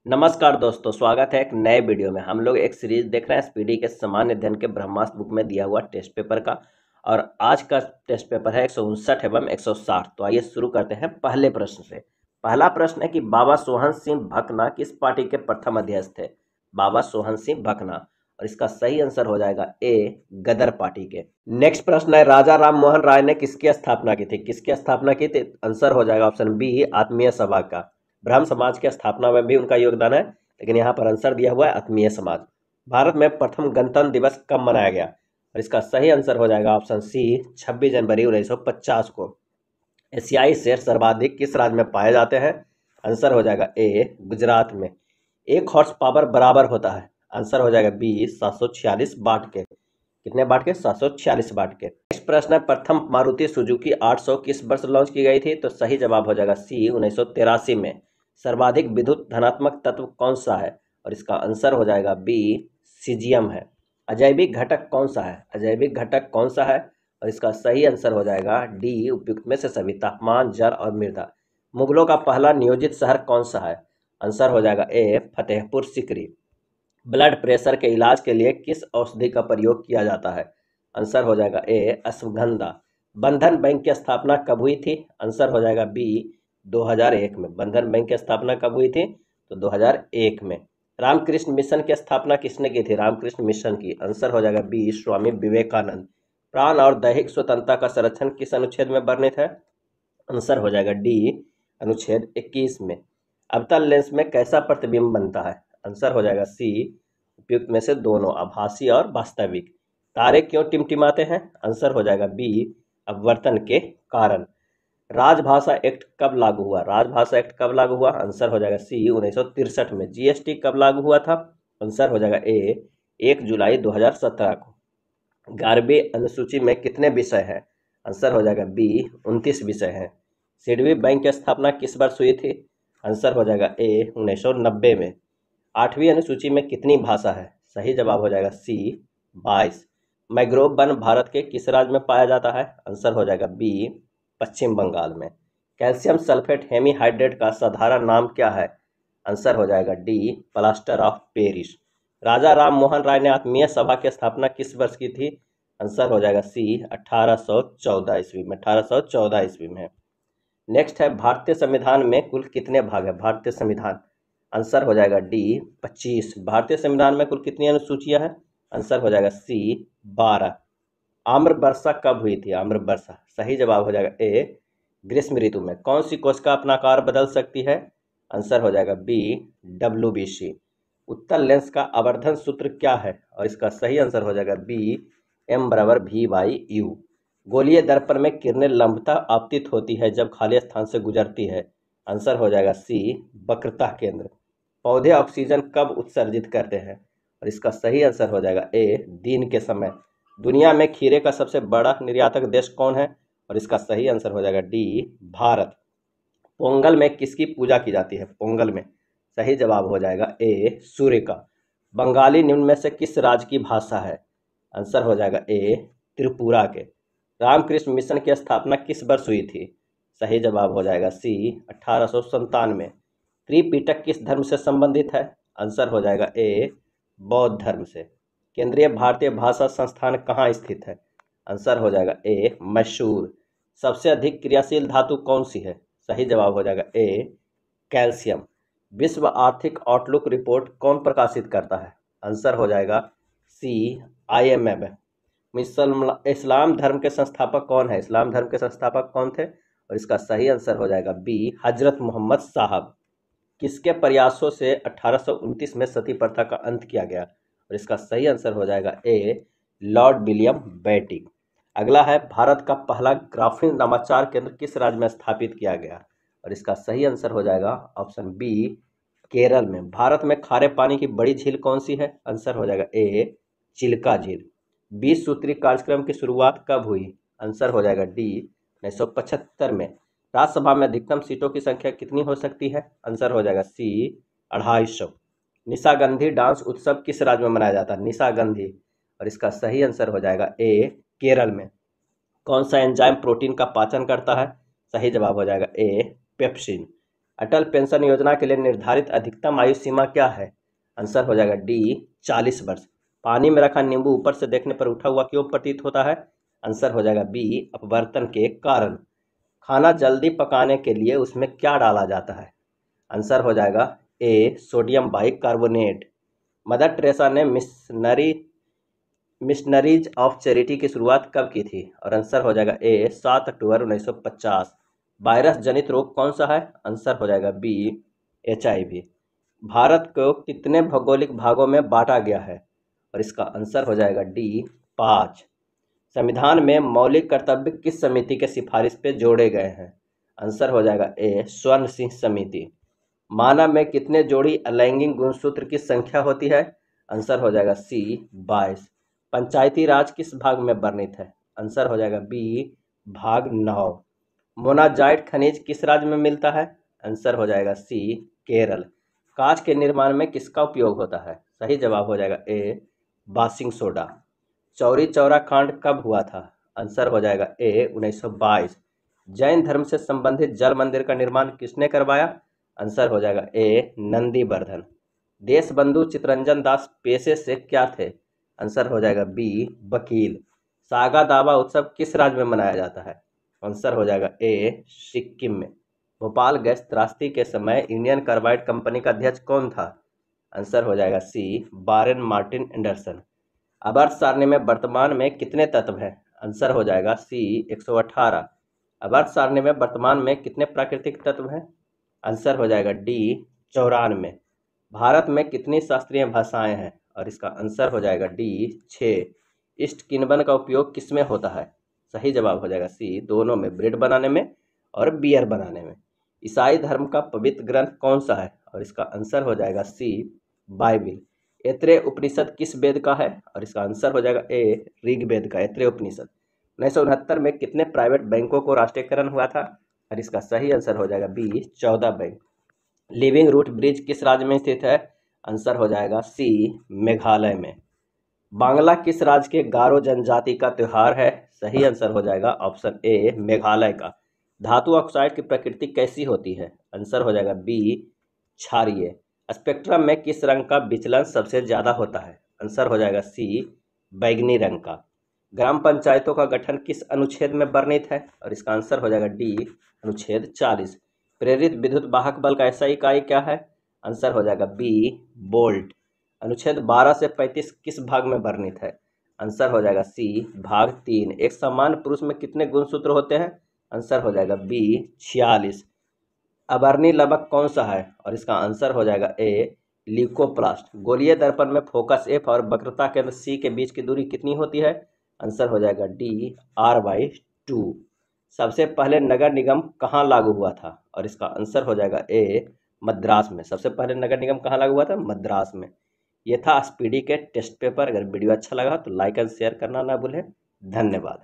नमस्कार दोस्तों, स्वागत है एक नए वीडियो में। हम लोग एक सीरीज देख रहे हैं एसपीडी के सामान्य अध्ययन के ब्रह्मास्त्र बुक में दिया हुआ टेस्ट पेपर का। और आज का टेस्ट पेपर है 159 एवं 160। तो आइए शुरू करते हैं पहले प्रश्न से। पहला प्रश्न है कि बाबा सोहन सिंह भकना किस पार्टी के प्रथम अध्यक्ष थे। बाबा सोहन सिंह भकना, और इसका सही आंसर हो जाएगा ए, गदर पार्टी के। नेक्स्ट प्रश्न है, राजा राम मोहन राय ने किसकी स्थापना की थी। किसकी स्थापना की थी? आंसर हो जाएगा ऑप्शन बी, आत्मीय सभा का। ब्रह्म समाज की स्थापना में भी उनका योगदान है, लेकिन यहाँ पर आंसर दिया हुआ है आत्मीय समाज। भारत में प्रथम गणतंत्र दिवस कब मनाया गया, और इसका सही आंसर हो जाएगा ऑप्शन सी, 26 जनवरी 1950 को। एशियाई शेर सर्वाधिक किस राज्य में पाए जाते हैं? आंसर हो जाएगा ए, गुजरात में। एक हॉर्स पावर बराबर होता है? आंसर हो जाएगा बी, 746 वाट के। कितने वाट के? 746 वाट के। नेक्स्ट प्रश्न है, प्रथम मारुति सुजुकी 800 किस वर्ष लॉन्च की गई थी? तो सही जवाब हो जाएगा सी, 1983 में। सर्वाधिक विद्युत धनात्मक तत्व कौन सा है? और इसका आंसर हो जाएगा बी, सीजियम है। अजैविक घटक कौन सा है? अजैविक घटक कौन सा है? और इसका सही आंसर हो जाएगा डी, उपयुक्त में से सभी, तापमान, जल और मृदा। मुगलों का पहला नियोजित शहर कौन सा है? आंसर हो जाएगा ए, फतेहपुर सिकरी। ब्लड प्रेशर के इलाज के लिए किस औषधि का प्रयोग किया जाता है? आंसर हो जाएगा ए, अश्वगंधा। बंधन बैंक की स्थापना कब हुई थी? आंसर हो जाएगा बी, 2001 में। बंधन बैंक की स्थापना कब हुई थी? तो 2001 में। रामकृष्ण मिशन की स्थापना किसने की थी? रामकृष्ण मिशन की। आंसर हो जाएगा बी, स्वामी विवेकानंद। प्राण और दैहिक स्वतंत्रता का संरक्षण किस अनुच्छेद में वर्णित है? आंसर हो जाएगा डी, अनुच्छेद 21 में। अवतल लेंस में कैसा प्रतिबिंब बनता है? आंसर हो जाएगा सी, उपयुक्त में से दोनों, आभासी और वास्तविक। तारे क्यों टिमटिमाते हैं? आंसर हो जाएगा बी, अपवर्तन के कारण। राजभाषा एक्ट कब लागू हुआ? राजभाषा एक्ट कब लागू हुआ? आंसर हो जाएगा सी, 1963 में। जीएसटी कब लागू हुआ था? आंसर हो जाएगा ए, 1 जुलाई 2017 को। 11वीं अनुसूची में कितने विषय हैं? आंसर हो जाएगा बी, 29 विषय हैं। सिडबी बैंक की स्थापना किस वर्ष हुई थी? आंसर हो जाएगा ए, 1990 में। 8वीं अनुसूची में कितनी भाषा है? सही जवाब हो जाएगा सी, 22। मैग्रोव वन भारत के किस राज्य में पाया जाता है? आंसर हो जाएगा बी, पश्चिम बंगाल में। कैल्शियम सल्फेट हेमीहाइड्रेट का साधारण नाम क्या है? आंसर हो जाएगा डी, प्लास्टर ऑफ पेरिस। राजा राम मोहन राय ने आत्मीय सभा की स्थापना किस वर्ष की थी? आंसर हो जाएगा सी, 1814 ईस्वी में। 1814 ईस्वी में। नेक्स्ट है, भारतीय संविधान में कुल कितने भाग है? भारतीय संविधान। आंसर हो जाएगा डी, 25। भारतीय संविधान में कुल कितनी अनुसूचियां हैं? आंसर हो जाएगा सी, 12। आम्र वर्षा कब हुई थी? आम्र वर्षा, सही जवाब हो जाएगा ए, ग्रीष्म ऋतु में। कौन सी कोशिका अपना आकार बदल सकती है? आंसर हो जाएगा बी, WBC। उत्तल लेंस का आवर्धन सूत्र क्या है? और इसका सही आंसर हो जाएगा बी, M = V/U। गोलीय दर्पण में किरणें लंबता आपतित होती है जब खाली स्थान से गुजरती है। आंसर हो जाएगा सी, वक्रता केंद्र। पौधे ऑक्सीजन कब उत्सर्जित करते हैं? और इसका सही आंसर हो जाएगा ए, दिन के समय। दुनिया में खीरे का सबसे बड़ा निर्यातक देश कौन है? और इसका सही आंसर हो जाएगा डी, भारत। पोंगल में किसकी पूजा की जाती है? पोंगल में सही जवाब हो जाएगा ए, सूर्य का। बंगाली निम्न में से किस राज्य की भाषा है? आंसर हो जाएगा ए, त्रिपुरा के। रामकृष्ण मिशन की स्थापना किस वर्ष हुई थी? सही जवाब हो जाएगा सी, 1897। त्रिपिटक किस धर्म से संबंधित है? आंसर हो जाएगा ए, बौद्ध धर्म से। केंद्रीय भारतीय भाषा संस्थान कहाँ स्थित है? आंसर हो जाएगा ए, मैसूर। सबसे अधिक क्रियाशील धातु कौन सी है? सही जवाब हो जाएगा ए, कैल्शियम। विश्व आर्थिक आउटलुक रिपोर्ट कौन प्रकाशित करता है? आंसर हो जाएगा सी, IMF। इस्लाम धर्म के संस्थापक कौन है? इस्लाम धर्म के संस्थापक कौन थे? और इसका सही आंसर हो जाएगा बी, हजरत मोहम्मद साहब। किसके प्रयासों से 1829 में सती प्रथा का अंत किया गया? और इसका सही आंसर हो जाएगा ए, लॉर्ड विलियम बेटिंक। अगला है, भारत का पहला ग्राफीन नवाचार केंद्र किस राज्य में स्थापित किया गया? और इसका सही आंसर हो जाएगा ऑप्शन बी, केरल में। भारत में खारे पानी की बड़ी झील कौन सी है? आंसर हो जाएगा ए, चिल्का झील। 20 सूत्री कार्यक्रम की शुरुआत कब हुई? आंसर हो जाएगा डी, 1975 में। राज्यसभा में अधिकतम सीटों की संख्या कितनी हो सकती है? आंसर हो जाएगा सी, 250। निशागंधी डांस उत्सव किस राज्य में मनाया जाता है? निशागंधी। और इसका सही आंसर हो जाएगा ए, केरल में। कौन सा एंजाइम प्रोटीन का पाचन करता है? सही जवाब हो जाएगा ए, पेप्सिन। अटल पेंशन योजना के लिए निर्धारित अधिकतम आयु सीमा क्या है? आंसर हो जाएगा डी 40 वर्ष। पानी में रखा नींबू ऊपर से देखने पर उठा हुआ क्यों प्रतीत होता है? आंसर हो जाएगा बी अपवर्तन के कारण। खाना जल्दी पकाने के लिए उसमें क्या डाला जाता है? आंसर हो जाएगा ए सोडियम बाइकार्बोनेट। मदर टेरेसा ने मिशनरीज ऑफ चैरिटी की शुरुआत कब की थी? और आंसर हो जाएगा ए 7 अक्टूबर 1950। वायरस जनित रोग कौन सा है? आंसर हो जाएगा बी HIV। भारत को कितने भौगोलिक भागों में बांटा गया है? और इसका आंसर हो जाएगा डी 5। संविधान में मौलिक कर्तव्य किस समिति के सिफारिश पे जोड़े गए हैं? आंसर हो जाएगा ए स्वर्ण सिंह समिति। मानव में कितने जोड़ी अलैंगिक गुणसूत्र की संख्या होती है? आंसर हो जाएगा सी 22। पंचायती राज किस भाग में वर्णित है? आंसर हो जाएगा बी भाग 9। मोनाजाइट खनिज किस राज्य में मिलता है? आंसर हो जाएगा सी केरल। कांच के निर्माण में किसका उपयोग होता है? सही जवाब हो जाएगा ए बासिंग सोडा। चौरी चौरा कांड कब हुआ था? आंसर हो जाएगा ए 1922। जैन धर्म से संबंधित जल मंदिर का निर्माण किसने करवाया? आंसर हो जाएगा ए नंदीवर्धन। देशबंधु चित्तरंजन दास पेशे से क्या थे? आंसर हो जाएगा बी वकील। सागा दावा उत्सव किस राज्य में मनाया जाता है? आंसर हो जाएगा ए सिक्किम में। भोपाल गैस त्रासदी के समय इंडियन कार्बाइड कंपनी का अध्यक्ष कौन था? आंसर हो जाएगा सी वारेन मार्टिन एंडरसन। आवर्त सारणी में वर्तमान में कितने तत्व हैं? आंसर हो जाएगा सी 118। आवर्त सारणी में वर्तमान में कितने प्राकृतिक तत्व हैं? आंसर हो जाएगा डी 94। भारत में कितनी शास्त्रीय भाषाएं हैं? और इसका आंसर हो जाएगा डी 6। ईस्ट किण्वन का उपयोग किस में होता है? सही जवाब हो जाएगा सी दोनों में, ब्रेड बनाने में और बियर बनाने में। ईसाई धर्म का पवित्र ग्रंथ कौन सा है? और इसका आंसर हो जाएगा सी बाइबिल। ऐत्रेय उपनिषद किस वेद का है? और इसका आंसर हो जाएगा ए ऋग्वेद का ऐत्रेय उपनिषद। 1969 में कितने प्राइवेट बैंकों को राष्ट्रीयकरण हुआ था? और इसका सही आंसर हो जाएगा B 14 bank. Living root bridge किस राज्य में स्थित है? आंसर हो जाएगा सी मेघालय में। बांग्ला किस राज्य के गारो जनजाति का त्योहार है? सही आंसर हो जाएगा ऑप्शन ए मेघालय का। धातु ऑक्साइड की प्रकृति कैसी होती है? आंसर हो जाएगा बी क्षारीय। स्पेक्ट्रम में किस रंग का विचलन सबसे ज्यादा होता है? आंसर हो जाएगा सी बैगनी रंग का। ग्राम पंचायतों का गठन किस अनुच्छेद में वर्णित है? और इसका आंसर हो जाएगा डी अनुच्छेद 40। प्रेरित विद्युत वाहक बल का ऐसा इकाई क्या है? आंसर हो जाएगा बी वोल्ट। अनुच्छेद 12 से 35 किस भाग में वर्णित है? आंसर हो जाएगा सी भाग 3। एक समान पुरुष में कितने गुणसूत्र होते हैं? आंसर हो जाएगा बी 46। अवर्णी लवक कौन सा है? और इसका आंसर हो जाएगा ए ल्यूकोप्लास्ट। गोलीय दर्पण में फोकस एफ और वक्रता केंद्र सी के बीच की दूरी कितनी होती है? आंसर हो जाएगा डी R/2। सबसे पहले नगर निगम कहाँ लागू हुआ था? और इसका आंसर हो जाएगा ए मद्रास में। सबसे पहले नगर निगम कहाँ लागू हुआ था? मद्रास में। ये था स्पीडी के टेस्ट पेपर। अगर वीडियो अच्छा लगा तो लाइक एंड शेयर करना ना भूलें। धन्यवाद।